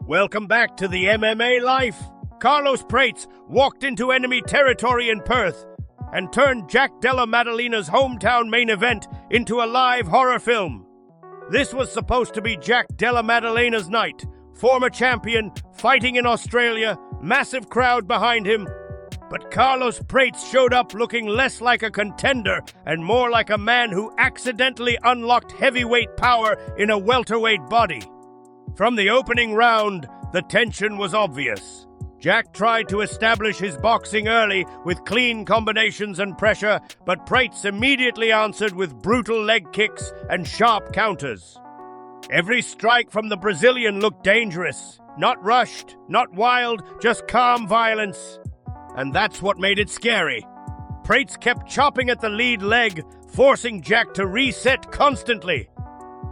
Welcome back to the MMA life. Carlos Prates walked into enemy territory in Perth and turned Jack Della Maddalena's hometown main event into a live horror film. This was supposed to be Jack Della Maddalena's night. Former champion, fighting in Australia, massive crowd behind him. But Carlos Prates showed up looking less like a contender and more like a man who accidentally unlocked heavyweight power in a welterweight body. From the opening round, the tension was obvious. Jack tried to establish his boxing early with clean combinations and pressure, but Prates immediately answered with brutal leg kicks and sharp counters. Every strike from the Brazilian looked dangerous. Not rushed, not wild, just calm violence. And that's what made it scary. Prates kept chopping at the lead leg, forcing Jack to reset constantly.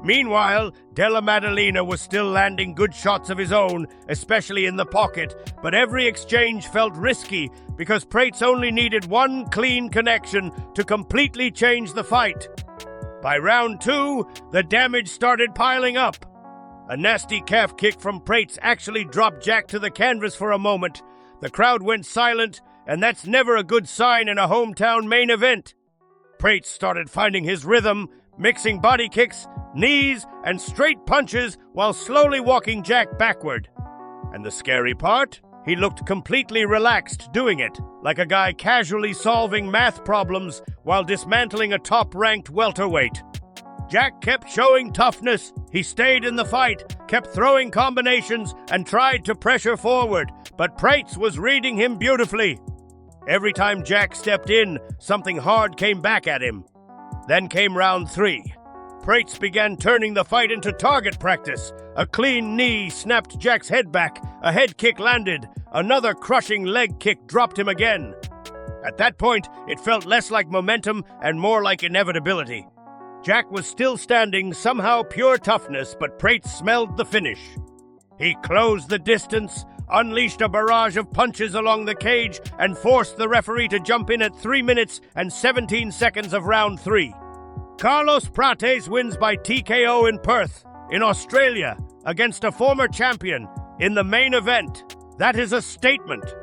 Meanwhile, Della Maddalena was still landing good shots of his own, especially in the pocket, but every exchange felt risky because Prates only needed one clean connection to completely change the fight. By round 2, the damage started piling up. A nasty calf kick from Prates actually dropped Jack to the canvas for a moment. The crowd went silent, and that's never a good sign in a hometown main event. Prates started finding his rhythm, mixing body kicks, knees, and straight punches while slowly walking Jack backward. And the scary part? He looked completely relaxed doing it, like a guy casually solving math problems while dismantling a top-ranked welterweight. Jack kept showing toughness. He stayed in the fight, kept throwing combinations, and tried to pressure forward, but Prates was reading him beautifully. Every time Jack stepped in, something hard came back at him. Then came round 3. Prates began turning the fight into target practice. A clean knee snapped Jack's head back, a head kick landed, another crushing leg kick dropped him again. At that point, it felt less like momentum and more like inevitability. Jack was still standing, somehow pure toughness, but Prates smelled the finish. He closed the distance, unleashed a barrage of punches along the cage, and forced the referee to jump in at 3 minutes and 17 seconds of round 3. Carlos Prates wins by TKO in Perth, in Australia, against a former champion in the main event. That is a statement.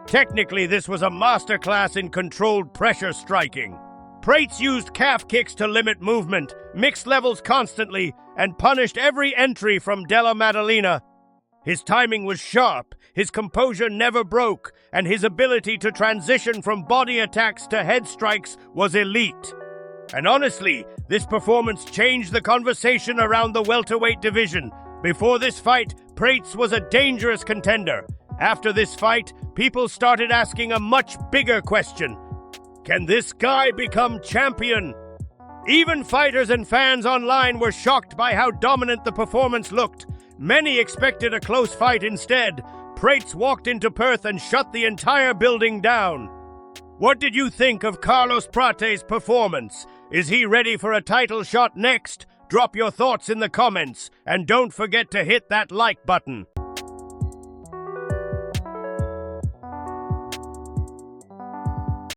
Technically, this was a masterclass in controlled pressure striking. Prates used calf kicks to limit movement, mixed levels constantly, and punished every entry from Della Maddalena. His timing was sharp, his composure never broke, and his ability to transition from body attacks to head strikes was elite. And honestly, this performance changed the conversation around the welterweight division. Before this fight, Prates was a dangerous contender. After this fight, people started asking a much bigger question. Can this guy become champion? Even fighters and fans online were shocked by how dominant the performance looked. Many expected a close fight instead. Prates walked into Perth and shut the entire building down. What did you think of Carlos Prates' performance? Is he ready for a title shot next? Drop your thoughts in the comments, and don't forget to hit that like button.